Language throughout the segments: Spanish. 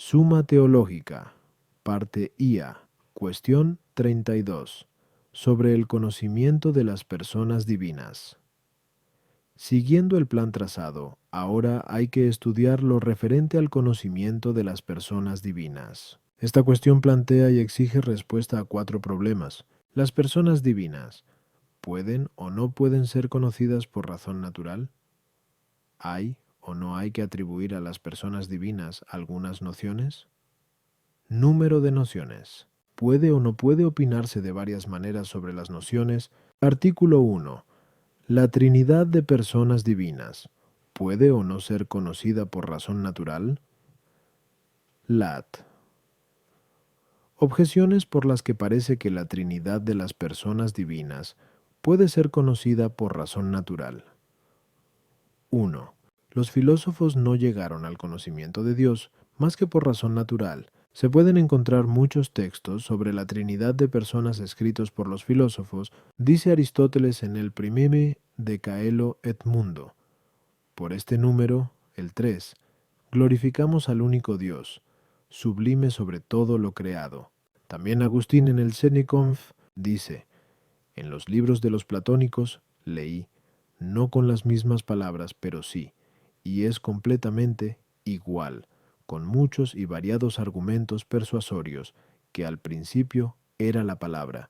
Suma Teológica, parte IA, cuestión 32, sobre el conocimiento de las personas divinas. Siguiendo el plan trazado, ahora hay que estudiar lo referente al conocimiento de las personas divinas. Esta cuestión plantea y exige respuesta a 4 problemas. ¿Las personas divinas pueden o no pueden ser conocidas por razón natural? ¿Hay o no hay que atribuir a las personas divinas algunas nociones? Número de nociones. ¿Puede o no puede opinarse de varias maneras sobre las nociones? Artículo 1. La Trinidad de personas divinas. ¿Puede o no ser conocida por razón natural? Lat. Objeciones por las que parece que la Trinidad de las personas divinas puede ser conocida por razón natural. 1. Los filósofos no llegaron al conocimiento de Dios más que por razón natural. Se pueden encontrar muchos textos sobre la Trinidad de personas escritos por los filósofos, dice Aristóteles en el Primime de Caelo et Mundo. Por este número, el 3, glorificamos al único Dios, sublime sobre todo lo creado. También Agustín en el Seneconf dice, en los libros de los platónicos leí, no con las mismas palabras, pero sí, y es completamente igual, con muchos y variados argumentos persuasorios, que al principio era la palabra,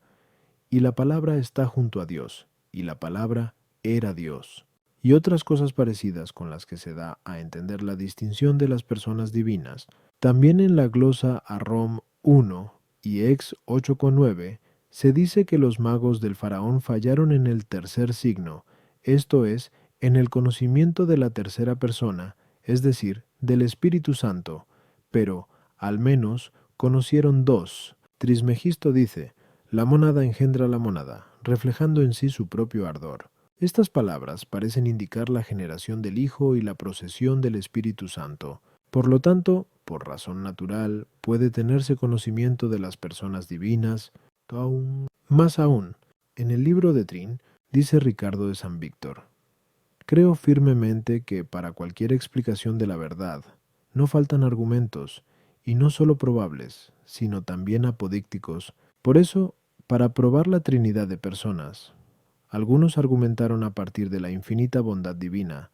y la palabra está junto a Dios, y la palabra era Dios, y otras cosas parecidas con las que se da a entender la distinción de las personas divinas. También en la glosa a Rom 1 y Ex 8,9 se dice que los magos del faraón fallaron en el tercer signo, esto es, en el conocimiento de la tercera persona, es decir, del Espíritu Santo, pero, al menos, conocieron dos. Trismegisto dice, la mónada engendra la mónada, reflejando en sí su propio ardor. Estas palabras parecen indicar la generación del Hijo y la procesión del Espíritu Santo. Por lo tanto, por razón natural, puede tenerse conocimiento de las personas divinas. Más aún, en el libro de Trin, dice Ricardo de San Víctor, creo firmemente que para cualquier explicación de la verdad, no faltan argumentos, y no sólo probables, sino también apodícticos. Por eso, para probar la Trinidad de personas, algunos argumentaron a partir de la infinita bondad divina,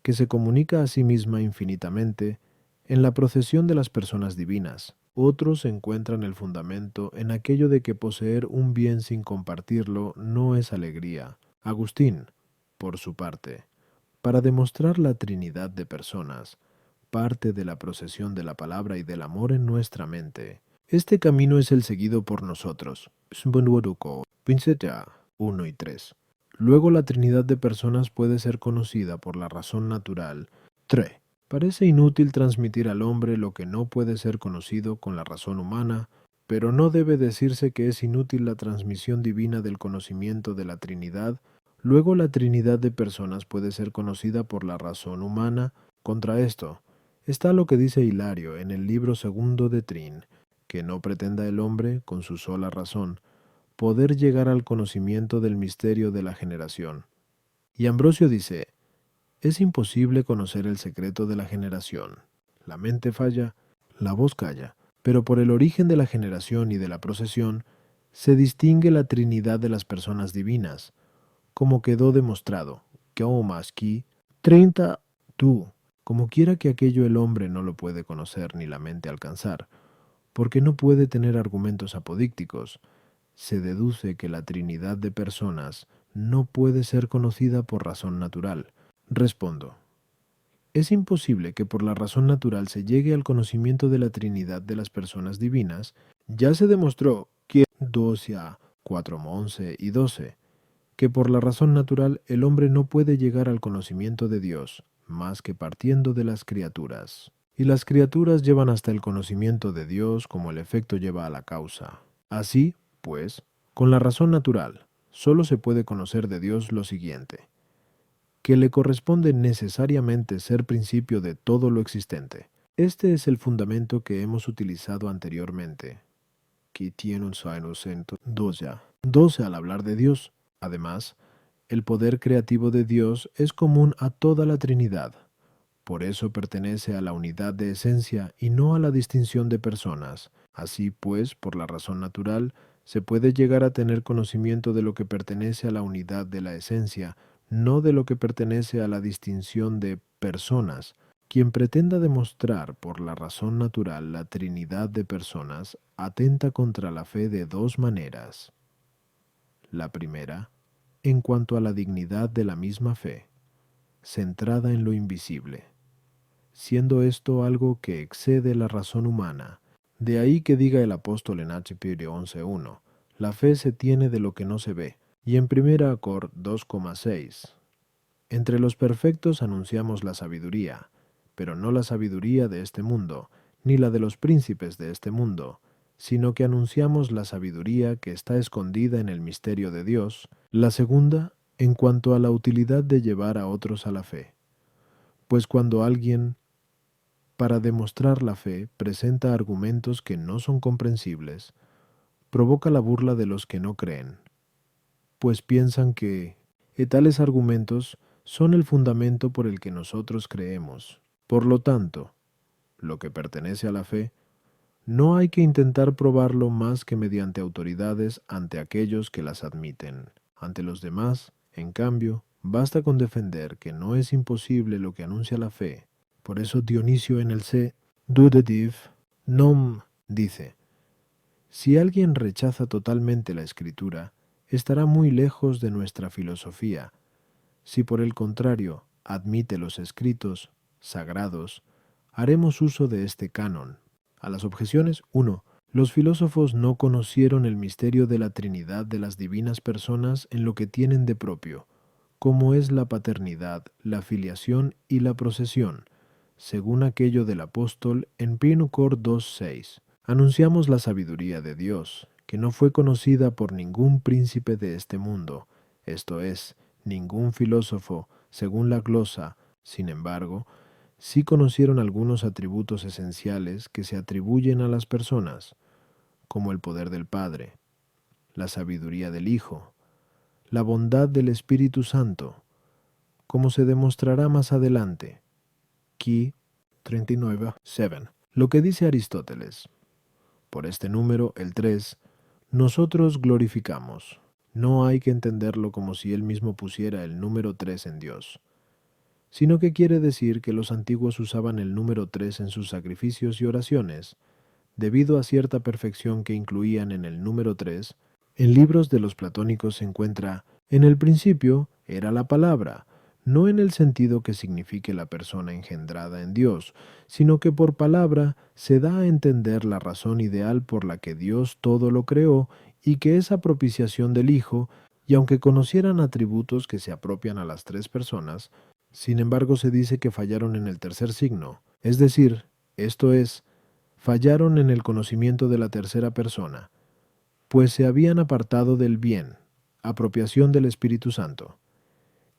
que se comunica a sí misma infinitamente en la procesión de las personas divinas. Otros encuentran el fundamento en aquello de que poseer un bien sin compartirlo no es alegría. Agustín, por su parte, para demostrar la Trinidad de personas, parte de la procesión de la palabra y del amor en nuestra mente. Este camino es el seguido por nosotros. 1 y 3. Luego la Trinidad de personas puede ser conocida por la razón natural. 3. Parece inútil transmitir al hombre lo que no puede ser conocido con la razón humana, pero no debe decirse que es inútil la transmisión divina del conocimiento de la Trinidad. Luego la Trinidad de personas puede ser conocida por la razón humana. Contra esto está lo que dice Hilario en el libro segundo de Trin, que no pretenda el hombre, con su sola razón, poder llegar al conocimiento del misterio de la generación. Y Ambrosio dice, es imposible conocer el secreto de la generación. La mente falla, la voz calla, pero por el origen de la generación y de la procesión se distingue la Trinidad de las personas divinas, como quedó demostrado, que Omaski 30 tú, como quiera que aquello el hombre no lo puede conocer ni la mente alcanzar, porque no puede tener argumentos apodícticos, se deduce que la Trinidad de personas no puede ser conocida por razón natural. Respondo. Es imposible que por la razón natural se llegue al conocimiento de la Trinidad de las personas divinas. Ya se demostró que 12a, 4,11 y 12, que por la razón natural el hombre no puede llegar al conocimiento de Dios, más que partiendo de las criaturas. Y las criaturas llevan hasta el conocimiento de Dios como el efecto lleva a la causa. Así, pues, con la razón natural, sólo se puede conocer de Dios lo siguiente, que le corresponde necesariamente ser principio de todo lo existente. Este es el fundamento que hemos utilizado anteriormente, que tiene un acento 12 al hablar de Dios. Además, el poder creativo de Dios es común a toda la Trinidad, Por eso pertenece a la unidad de esencia y no a la distinción de personas. Así pues, por la razón natural, se puede llegar a tener conocimiento de lo que pertenece a la unidad de la esencia, no de lo que pertenece a la distinción de personas. Quien pretenda demostrar por la razón natural la trinidad de personas atenta contra la fe de dos maneras. La primera, en cuanto a la dignidad de la misma fe, centrada en lo invisible, siendo esto algo que excede la razón humana. De ahí que diga el apóstol en HP 11.1, la fe se tiene de lo que no se ve, y en 1 Cor 2.6, entre los perfectos anunciamos la sabiduría, pero no la sabiduría de este mundo, ni la de los príncipes de este mundo, sino que anunciamos la sabiduría que está escondida en el misterio de Dios, la segunda, en cuanto a la utilidad de llevar a otros a la fe. Pues cuando alguien, para demostrar la fe, presenta argumentos que no son comprensibles, provoca la burla de los que no creen, pues piensan que tales argumentos son el fundamento por el que nosotros creemos. Por lo tanto, lo que pertenece a la fe, no hay que intentar probarlo más que mediante autoridades ante aquellos que las admiten. Ante los demás, en cambio, basta con defender que no es imposible lo que anuncia la fe. Por eso Dionisio en el C. Dudativ Nom dice, si alguien rechaza totalmente la escritura, estará muy lejos de nuestra filosofía. Si por el contrario admite los escritos sagrados, haremos uso de este canon. A las objeciones, 1. Los filósofos no conocieron el misterio de la Trinidad de las divinas personas en lo que tienen de propio, como es la paternidad, la filiación y la procesión, según aquello del apóstol en 1 Cor 2.6. Anunciamos la sabiduría de Dios, que no fue conocida por ningún príncipe de este mundo, esto es, ningún filósofo, según la glosa. Sin embargo, sí conocieron algunos atributos esenciales que se atribuyen a las personas, como el poder del Padre, la sabiduría del Hijo, la bondad del Espíritu Santo, como se demostrará más adelante. Key 39.7. Lo que dice Aristóteles. Por este número, el 3, nosotros glorificamos. No hay que entenderlo como si él mismo pusiera el número 3 en Dios, sino que quiere decir que los antiguos usaban el número 3 en sus sacrificios y oraciones, debido a cierta perfección que incluían en el número 3. En libros de los platónicos se encuentra, en el principio era la palabra, no en el sentido que signifique la persona engendrada en Dios, sino que por palabra se da a entender la razón ideal por la que Dios todo lo creó y que esa propiciación del Hijo, y aunque conocieran atributos que se apropian a las tres personas, sin embargo se dice que fallaron en el tercer signo, es decir, esto es, fallaron en el conocimiento de la tercera persona, pues se habían apartado del bien, apropiación del Espíritu Santo,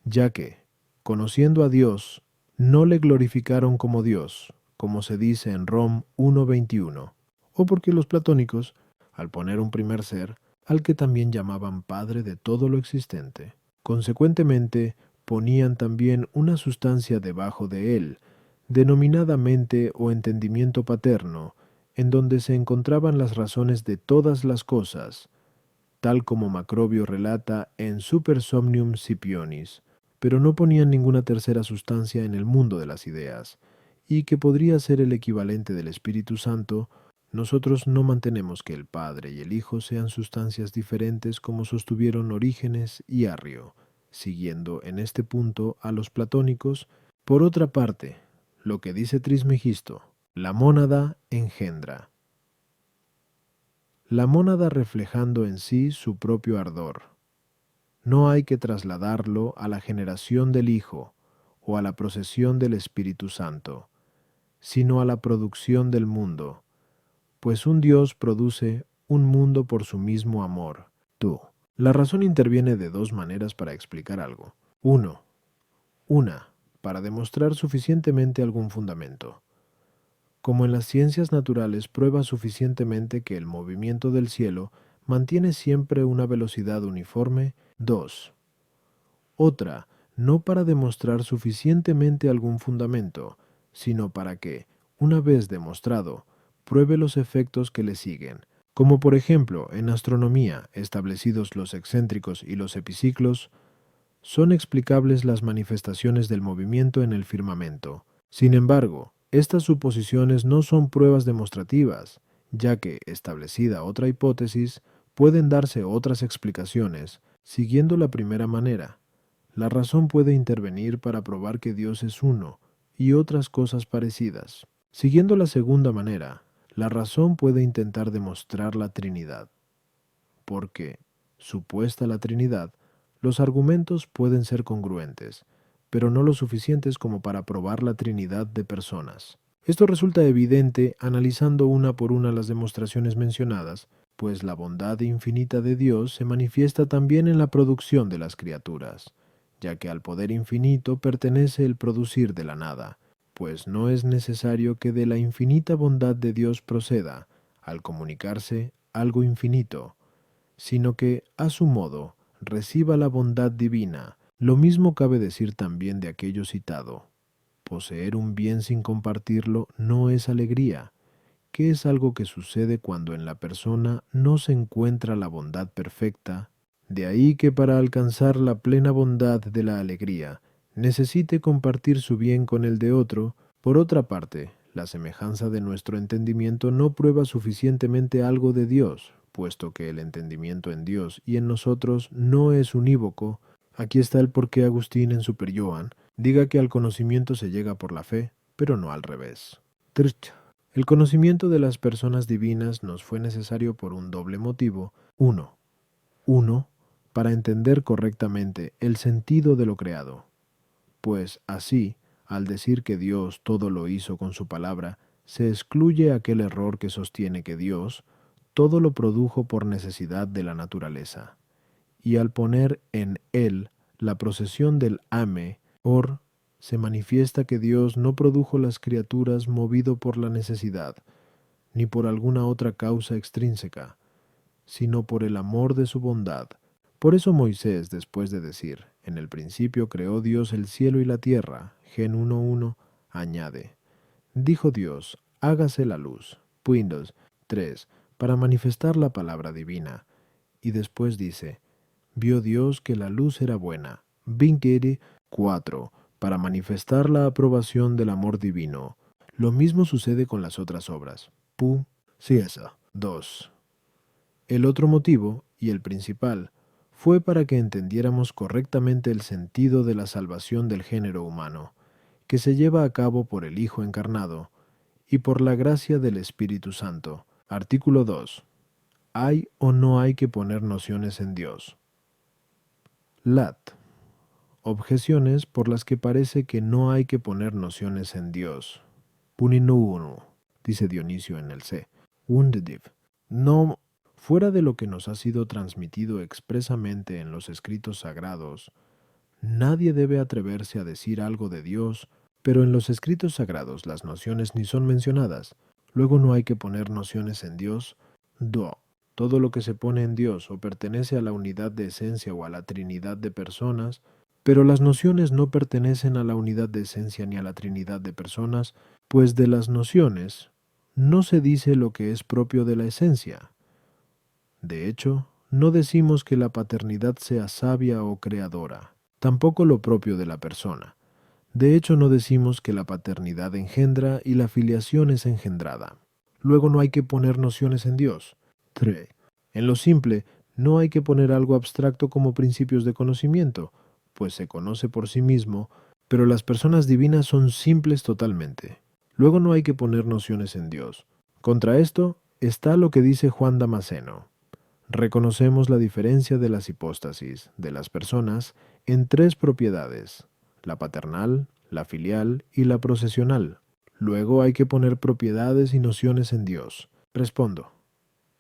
ya que, conociendo a Dios, no le glorificaron como Dios, como se dice en Rom 1.21, o porque los platónicos, al poner un primer ser, al que también llamaban Padre de todo lo existente, consecuentemente ponían también una sustancia debajo de él, denominada mente o entendimiento paterno, en donde se encontraban las razones de todas las cosas, tal como Macrobio relata en Super Somnium Scipionis, pero no ponían ninguna tercera sustancia en el mundo de las ideas, y que podría ser el equivalente del Espíritu Santo. Nosotros no mantenemos que el Padre y el Hijo sean sustancias diferentes como sostuvieron Orígenes y Arrio, siguiendo en este punto a los platónicos. Por otra parte, lo que dice Trismegisto, la mónada engendra. La mónada reflejando en sí su propio ardor. No hay que trasladarlo a la generación del Hijo o a la procesión del Espíritu Santo, sino a la producción del mundo, pues un Dios produce un mundo por su mismo amor. Tú. La razón interviene de dos maneras para explicar algo. Una, para demostrar suficientemente algún fundamento. Como en las ciencias naturales prueba suficientemente que el movimiento del cielo mantiene siempre una velocidad uniforme. 2. Otra, no para demostrar suficientemente algún fundamento, sino para que, una vez demostrado, pruebe los efectos que le siguen, como por ejemplo en astronomía, establecidos los excéntricos y los epiciclos, son explicables las manifestaciones del movimiento en el firmamento. Sin embargo, estas suposiciones no son pruebas demostrativas, ya que, establecida otra hipótesis, pueden darse otras explicaciones, siguiendo la primera manera. La razón puede intervenir para probar que Dios es uno, y otras cosas parecidas. Siguiendo la segunda manera, la razón puede intentar demostrar la Trinidad. Porque, supuesta la Trinidad, los argumentos pueden ser congruentes, pero no lo suficientes como para probar la Trinidad de personas. Esto resulta evidente analizando una por una las demostraciones mencionadas, pues la bondad infinita de Dios se manifiesta también en la producción de las criaturas, ya que al poder infinito pertenece el producir de la nada, pues no es necesario que de la infinita bondad de Dios proceda, al comunicarse, algo infinito, sino que, a su modo, reciba la bondad divina. Lo mismo cabe decir también de aquello citado. Poseer un bien sin compartirlo no es alegría, que es algo que sucede cuando en la persona no se encuentra la bondad perfecta. De ahí que para alcanzar la plena bondad de la alegría, necesite compartir su bien con el de otro. Por otra parte, la semejanza de nuestro entendimiento no prueba suficientemente algo de Dios, puesto que el entendimiento en Dios y en nosotros no es unívoco. Aquí está el por qué Agustín en Super Joan diga que al conocimiento se llega por la fe, pero no al revés. Trch. El conocimiento de las personas divinas nos fue necesario por un doble motivo. Uno, para entender correctamente el sentido de lo creado. Pues así, al decir que Dios todo lo hizo con su palabra, se excluye aquel error que sostiene que Dios todo lo produjo por necesidad de la naturaleza. Y al poner en él la procesión del ame, se manifiesta que Dios no produjo las criaturas movido por la necesidad, ni por alguna otra causa extrínseca, sino por el amor de su bondad. Por eso Moisés, después de decir, en el principio creó Dios el cielo y la tierra, Gen 1:1, añade, dijo Dios, hágase la luz, Windows 3, para manifestar la palabra divina. Y después dice, vio Dios que la luz era buena, Vinkeri 4, para manifestar la aprobación del amor divino. Lo mismo sucede con las otras obras. Pu, Ciesa 2. El otro motivo, y el principal, fue para que entendiéramos correctamente el sentido de la salvación del género humano, que se lleva a cabo por el Hijo encarnado, y por la gracia del Espíritu Santo. Artículo 2. ¿Hay o no hay que poner nociones en Dios? Lat. Objeciones por las que parece que no hay que poner nociones en Dios. Punino 1, dice Dionisio en el C. Wunderdiv. No, fuera de lo que nos ha sido transmitido expresamente en los escritos sagrados, nadie debe atreverse a decir algo de Dios, pero en los escritos sagrados las nociones ni son mencionadas. Luego no hay que poner nociones en Dios. Do. Todo lo que se pone en Dios o pertenece a la unidad de esencia o a la trinidad de personas, pero las nociones no pertenecen a la unidad de esencia ni a la trinidad de personas, pues de las nociones no se dice lo que es propio de la esencia. De hecho, no decimos que la paternidad sea sabia o creadora, tampoco lo propio de la persona. De hecho, no decimos que la paternidad engendra y la filiación es engendrada. Luego no hay que poner nociones en Dios. 3. En lo simple, no hay que poner algo abstracto como principios de conocimiento, pues se conoce por sí mismo, pero las personas divinas son simples totalmente. Luego no hay que poner nociones en Dios. Contra esto está lo que dice Juan Damasceno. Reconocemos la diferencia de las hipóstasis de las personas en tres propiedades: la paternal, la filial y la procesional. Luego hay que poner propiedades y nociones en Dios. Respondo.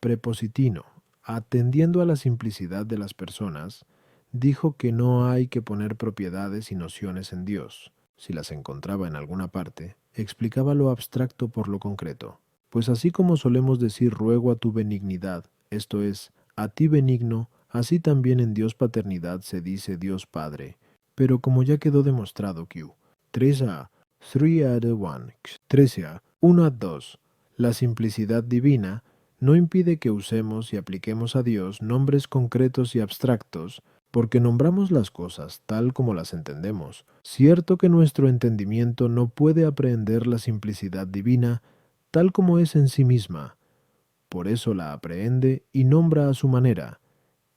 Prepositino, atendiendo a la simplicidad de las personas, dijo que no hay que poner propiedades y nociones en Dios. Si las encontraba en alguna parte, explicaba lo abstracto por lo concreto. Pues así como solemos decir ruego a tu benignidad, esto es, a ti benigno, así también en Dios paternidad se dice Dios Padre. Pero como ya quedó demostrado que 3a, 3 a the 1, 13a, 1 a 2, la simplicidad divina no impide que usemos y apliquemos a Dios nombres concretos y abstractos, porque nombramos las cosas tal como las entendemos. Cierto que nuestro entendimiento no puede aprehender la simplicidad divina tal como es en sí misma, por eso la aprehende y nombra a su manera,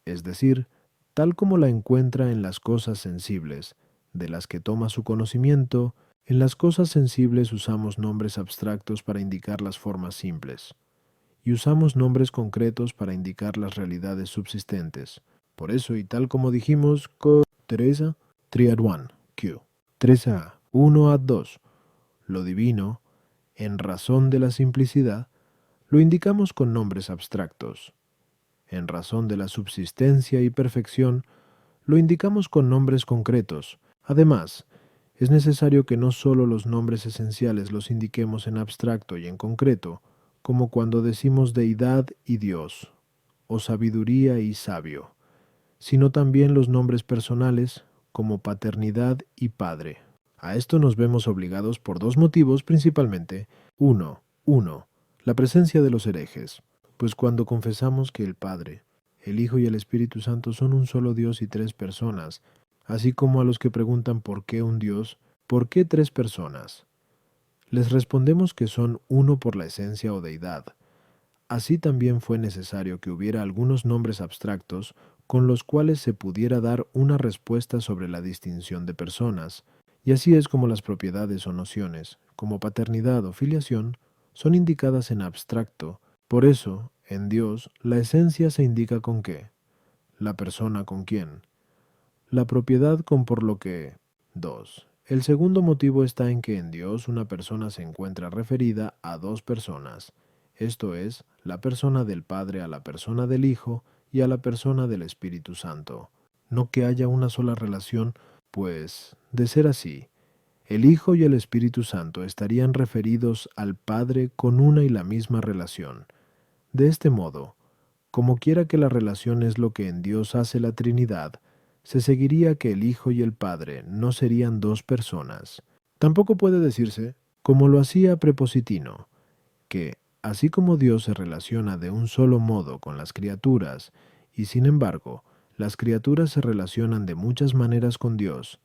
es decir, tal como la encuentra en las cosas sensibles, de las que toma su conocimiento. En las cosas sensibles usamos nombres abstractos para indicar las formas simples, y usamos nombres concretos para indicar las realidades subsistentes. Por eso, y tal como dijimos, Teresa, 3 at 1, Q, 3a, 1 a 2, lo divino, en razón de la simplicidad, lo indicamos con nombres abstractos. En razón de la subsistencia y perfección, lo indicamos con nombres concretos. Además, es necesario que no solo los nombres esenciales los indiquemos en abstracto y en concreto, como cuando decimos deidad y Dios, o sabiduría y sabio, sino también los nombres personales, como paternidad y padre. A esto nos vemos obligados por dos motivos principalmente. 1. La presencia de los herejes. Pues cuando confesamos que el Padre, el Hijo y el Espíritu Santo son un solo Dios y tres personas, así como a los que preguntan por qué un Dios, ¿por qué tres personas? Les respondemos que son uno por la esencia o deidad. Así también fue necesario que hubiera algunos nombres abstractos con los cuales se pudiera dar una respuesta sobre la distinción de personas, y así es como las propiedades o nociones, como paternidad o filiación, son indicadas en abstracto. Por eso, en Dios, la esencia se indica con qué, la persona con quién, la propiedad con por lo que. 2. El segundo motivo está en que en Dios una persona se encuentra referida a dos personas, esto es, la persona del Padre a la persona del Hijo y a la persona del Espíritu Santo. No que haya una sola relación, pues, de ser así, el Hijo y el Espíritu Santo estarían referidos al Padre con una y la misma relación. De este modo, como quiera que la relación es lo que en Dios hace la Trinidad, se seguiría que el Hijo y el Padre no serían dos personas. Tampoco puede decirse, como lo hacía Prepositino, que, así como Dios se relaciona de un solo modo con las criaturas, y sin embargo, las criaturas se relacionan de muchas maneras con Dios,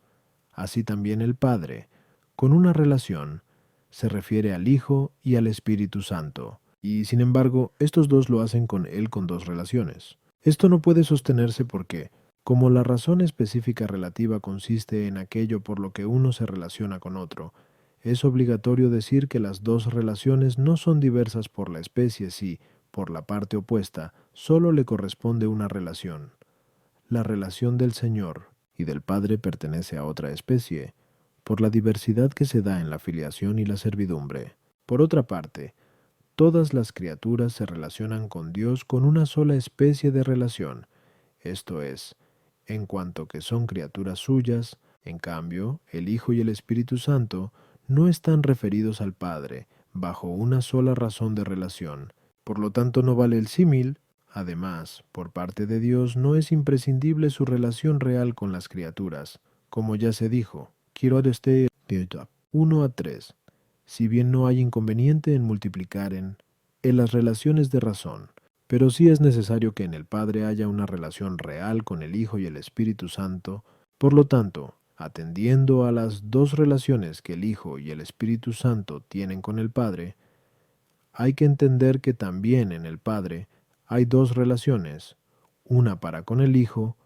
así también el Padre, con una relación, se refiere al Hijo y al Espíritu Santo, y sin embargo, estos dos lo hacen con Él con dos relaciones. Esto no puede sostenerse porque, como la razón específica relativa consiste en aquello por lo que uno se relaciona con otro, es obligatorio decir que las dos relaciones no son diversas por la especie si, por la parte opuesta, solo le corresponde una relación. La relación del Señor y del Padre pertenece a otra especie, por la diversidad que se da en la filiación y la servidumbre. Por otra parte, todas las criaturas se relacionan con Dios con una sola especie de relación, esto es, en cuanto que son criaturas suyas. En cambio, el Hijo y el Espíritu Santo no están referidos al Padre bajo una sola razón de relación. Por lo tanto, no vale el símil. Además, por parte de Dios no es imprescindible su relación real con las criaturas. Como ya se dijo, quiero este 1 a 3. Si bien no hay inconveniente en multiplicar en las relaciones de razón, pero sí es necesario que en el Padre haya una relación real con el Hijo y el Espíritu Santo. Por lo tanto, atendiendo a las dos relaciones que el Hijo y el Espíritu Santo tienen con el Padre, hay que entender que también en el Padre hay dos relaciones, una para con el Hijo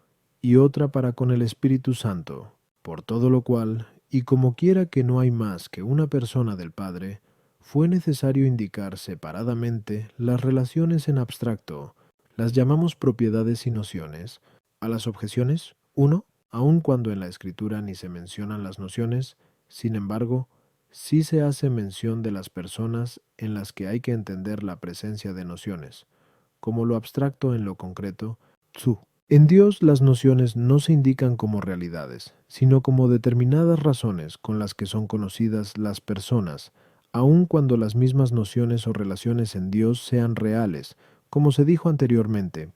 y otra para con el Espíritu Santo. Por todo lo cual, y como quiera que no hay más que una persona del Padre, fue necesario indicar separadamente las relaciones en abstracto. Las llamamos propiedades y nociones. A las objeciones, 1. Aun cuando en la Escritura ni se mencionan las nociones, sin embargo, sí se hace mención de las personas en las que hay que entender la presencia de nociones, como lo abstracto en lo concreto, tsu. En Dios las nociones no se indican como realidades, sino como determinadas razones con las que son conocidas las personas, aun cuando las mismas nociones o relaciones en Dios sean reales, como se dijo anteriormente,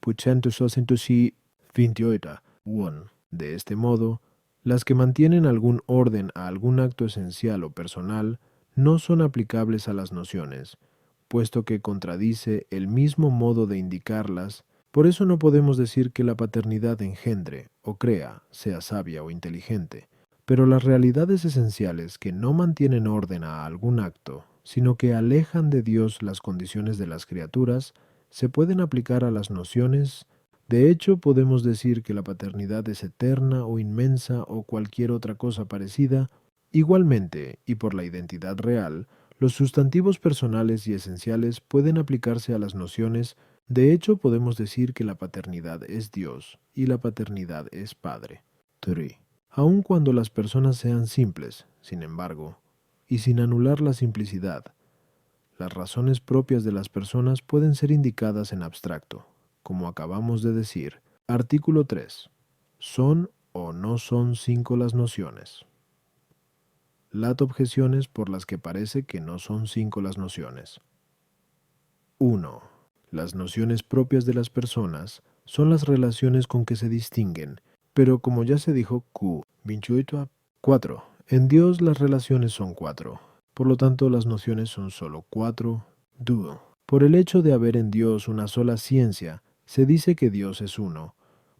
28. 1. De este modo, Las que mantienen algún orden a algún acto esencial o personal no son aplicables a las nociones, puesto que contradice el mismo modo de indicarlas. Por eso no podemos decir que la paternidad engendre o crea, sea sabia o inteligente. Pero las realidades esenciales que no mantienen orden a algún acto, sino que alejan de Dios las condiciones de las criaturas, se pueden aplicar a las nociones. De hecho, podemos decir que la paternidad es eterna o inmensa o cualquier otra cosa parecida. Igualmente, y por la identidad real, los sustantivos personales y esenciales pueden aplicarse a las nociones. De hecho, podemos decir que la paternidad es Dios y la paternidad es Padre. 3. Aun cuando las personas sean simples, sin embargo, y sin anular la simplicidad, las razones propias de las personas pueden ser indicadas en abstracto, como acabamos de decir. Artículo 3. ¿Son o no son 5 las nociones? Lat objeciones por las que parece que no son 5 las nociones. 1. Las nociones propias de las personas son las relaciones con que se distinguen, pero como ya se dijo, Q. 28. 4. En Dios las relaciones son 4. Por lo tanto, las nociones son solo 4. Duo. Por el hecho de haber en Dios una sola ciencia, se dice que Dios es uno.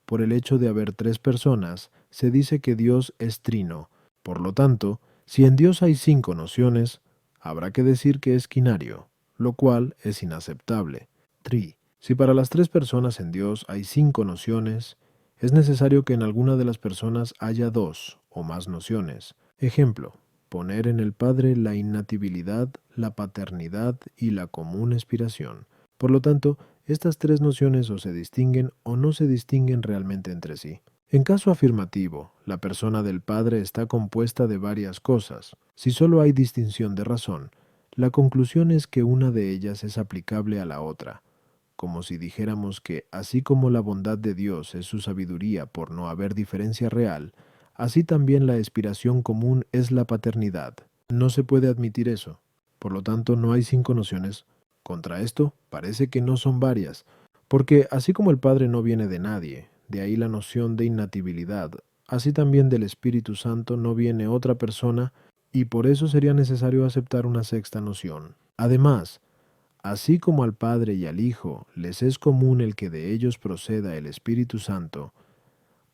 Por el hecho de haber 3 personas, se dice que Dios es trino. Por lo tanto, si en Dios hay 5 nociones, habrá que decir que es quinario, lo cual es inaceptable. 3. Si para las 3 personas en Dios hay 5 nociones, es necesario que en alguna de las personas haya 2 o más nociones. Ejemplo, poner en el Padre la innatibilidad, la paternidad y la común expiración. Por lo tanto, estas 3 nociones o se distinguen o no se distinguen realmente entre sí. En caso afirmativo, la persona del Padre está compuesta de varias cosas. Si solo hay distinción de razón, la conclusión es que una de ellas es aplicable a la otra, como si dijéramos que, así como la bondad de Dios es su sabiduría por no haber diferencia real, así también la expiración común es la paternidad. No se puede admitir eso. Por lo tanto, no hay 5 nociones. Contra esto, parece que no son varias, porque así como el Padre no viene de nadie, de ahí la noción de innatibilidad, así también del Espíritu Santo no viene otra persona, y por eso sería necesario aceptar una sexta noción. Además, así como al Padre y al Hijo les es común el que de ellos proceda el Espíritu Santo,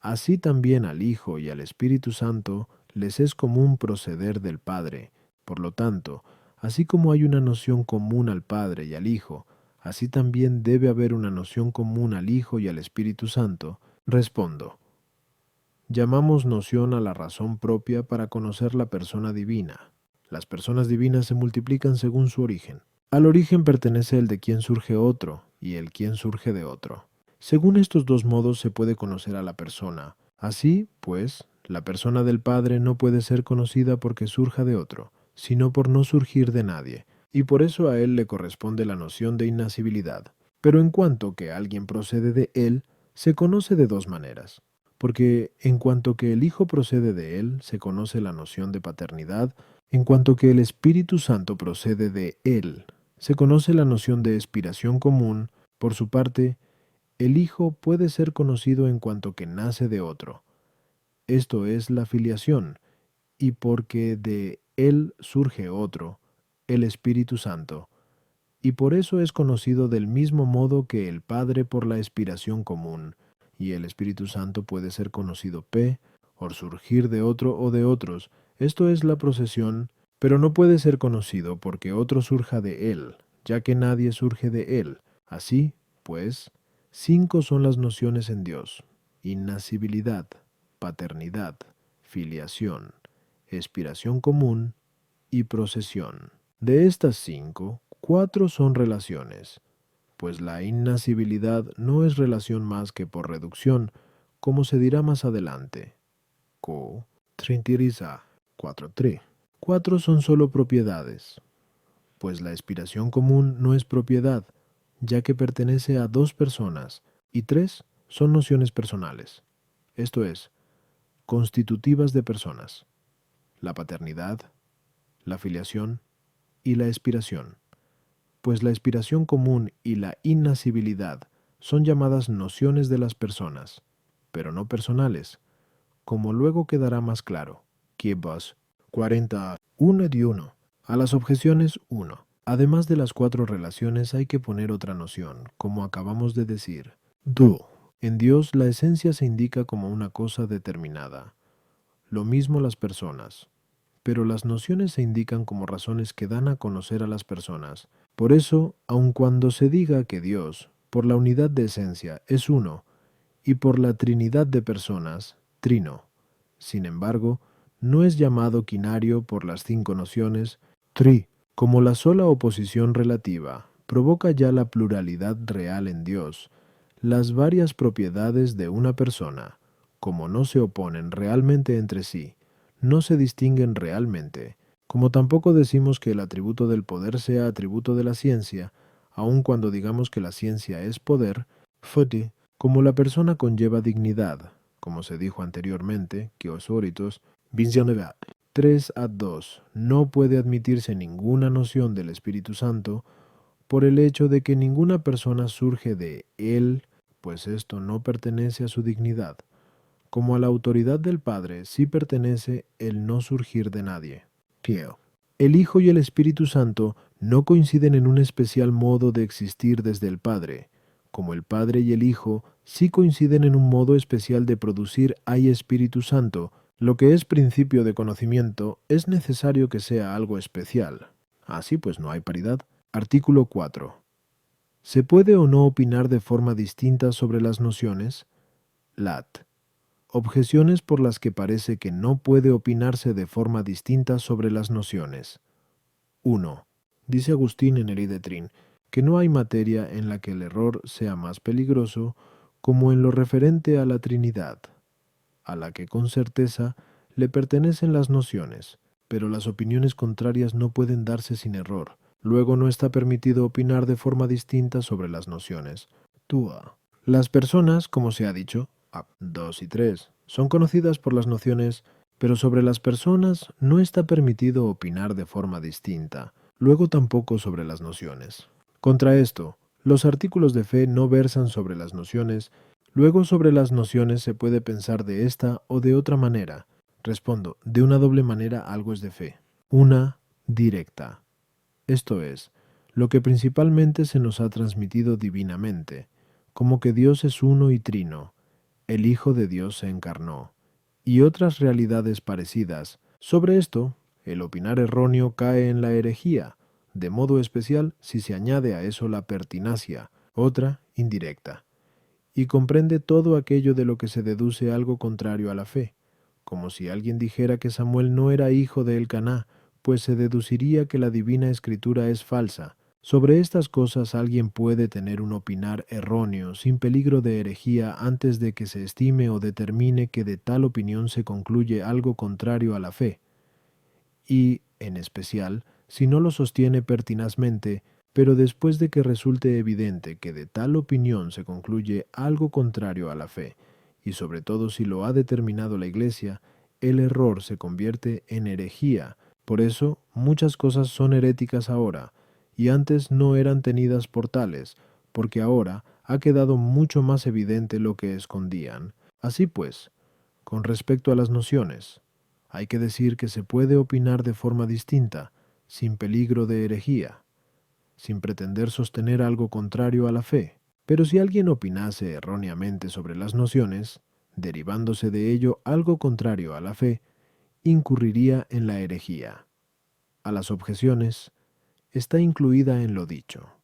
así también al Hijo y al Espíritu Santo les es común proceder del Padre. Por lo tanto, así como hay una noción común al Padre y al Hijo, así también debe haber una noción común al Hijo y al Espíritu Santo. Respondo. Llamamos noción a la razón propia para conocer la persona divina. Las personas divinas se multiplican según su origen. Al origen pertenece el de quien surge otro y el quien surge de otro. Según estos dos modos se puede conocer a la persona. Así, pues, la persona del Padre no puede ser conocida porque surja de otro, sino por no surgir de nadie, y por eso a él le corresponde la noción de innacibilidad. Pero en cuanto que alguien procede de él, se conoce de dos maneras, porque en cuanto que el Hijo procede de él, se conoce la noción de paternidad, en cuanto que el Espíritu Santo procede de él, se conoce la noción de expiración común. Por su parte, el Hijo puede ser conocido en cuanto que nace de otro. Esto es la filiación, y porque de él surge otro, el Espíritu Santo, y por eso es conocido del mismo modo que el Padre por la expiración común, y el Espíritu Santo puede ser conocido por surgir de otro o de otros, esto es la procesión, pero no puede ser conocido porque otro surja de él, ya que nadie surge de él. Así, pues, 5 son las nociones en Dios: innacibilidad, paternidad, filiación, expiración común y procesión. De estas 5, 4 son relaciones, pues la innacibilidad no es relación más que por reducción, como se dirá más adelante. Co. Trintiriza 4.3. 4 son solo propiedades, pues la expiración común no es propiedad, ya que pertenece a 2 personas, y 3 son nociones personales, esto es, constitutivas de personas: la paternidad, la filiación y la expiración. Pues la expiración común y la innacibilidad son llamadas nociones de las personas, pero no personales, como luego quedará más claro. Kibbos 41. A las objeciones 1. Además de las 4 relaciones hay que poner otra noción, como acabamos de decir. 2. En Dios la esencia se indica como una cosa determinada. Lo mismo las personas. Pero las nociones se indican como razones que dan a conocer a las personas. Por eso, aun cuando se diga que Dios, por la unidad de esencia, es uno, y por la trinidad de personas, trino, sin embargo, no es llamado quinario por las 5 nociones, tri, como la sola oposición relativa provoca ya la pluralidad real en Dios. Las varias propiedades de una persona, como no se oponen realmente entre sí, no se distinguen realmente, como tampoco decimos que el atributo del poder sea atributo de la ciencia, aun cuando digamos que la ciencia es poder, foti, como la persona conlleva dignidad, como se dijo anteriormente, que Osoritos, 3 a 2, no puede admitirse ninguna noción del Espíritu Santo por el hecho de que ninguna persona surge de él, pues esto no pertenece a su dignidad, como a la autoridad del Padre sí pertenece el no surgir de nadie. Pieo. El Hijo y el Espíritu Santo no coinciden en un especial modo de existir desde el Padre, como el Padre y el Hijo sí coinciden en un modo especial de producir hay Espíritu Santo. Lo que es principio de conocimiento es necesario que sea algo especial. Así pues no hay paridad. Artículo 4. ¿Se puede o no opinar de forma distinta sobre las nociones? Lat. Objeciones por las que parece que no puede opinarse de forma distinta sobre las nociones. 1. Dice Agustín en el Idetrin que no hay materia en la que el error sea más peligroso como en lo referente a la Trinidad, a la que con certeza le pertenecen las nociones, pero las opiniones contrarias no pueden darse sin error. Luego no está permitido opinar de forma distinta sobre las nociones. Tua. Las personas, como se ha dicho, 2 y 3, son conocidas por las nociones, pero sobre las personas no está permitido opinar de forma distinta, luego tampoco sobre las nociones. Contra esto, los artículos de fe no versan sobre las nociones, luego sobre las nociones se puede pensar de esta o de otra manera. Respondo, de una doble manera algo es de fe. Una, directa. Esto es, lo que principalmente se nos ha transmitido divinamente, como que Dios es uno y trino, el Hijo de Dios se encarnó, y otras realidades parecidas. Sobre esto, el opinar erróneo cae en la herejía, de modo especial si se añade a eso la pertinacia, otra indirecta, y comprende todo aquello de lo que se deduce algo contrario a la fe, como si alguien dijera que Samuel no era hijo de Elcaná, pues se deduciría que la divina escritura es falsa. Sobre estas cosas alguien puede tener un opinar erróneo sin peligro de herejía antes de que se estime o determine que de tal opinión se concluye algo contrario a la fe, y, en especial, si no lo sostiene pertinazmente, pero después de que resulte evidente que de tal opinión se concluye algo contrario a la fe, y sobre todo si lo ha determinado la Iglesia, el error se convierte en herejía. Por eso, muchas cosas son heréticas ahora, y antes no eran tenidas por tales, porque ahora ha quedado mucho más evidente lo que escondían. Así pues, con respecto a las nociones, hay que decir que se puede opinar de forma distinta, sin peligro de herejía, sin pretender sostener algo contrario a la fe. Pero si alguien opinase erróneamente sobre las nociones, derivándose de ello algo contrario a la fe, incurriría en la herejía. A las objeciones está incluida en lo dicho.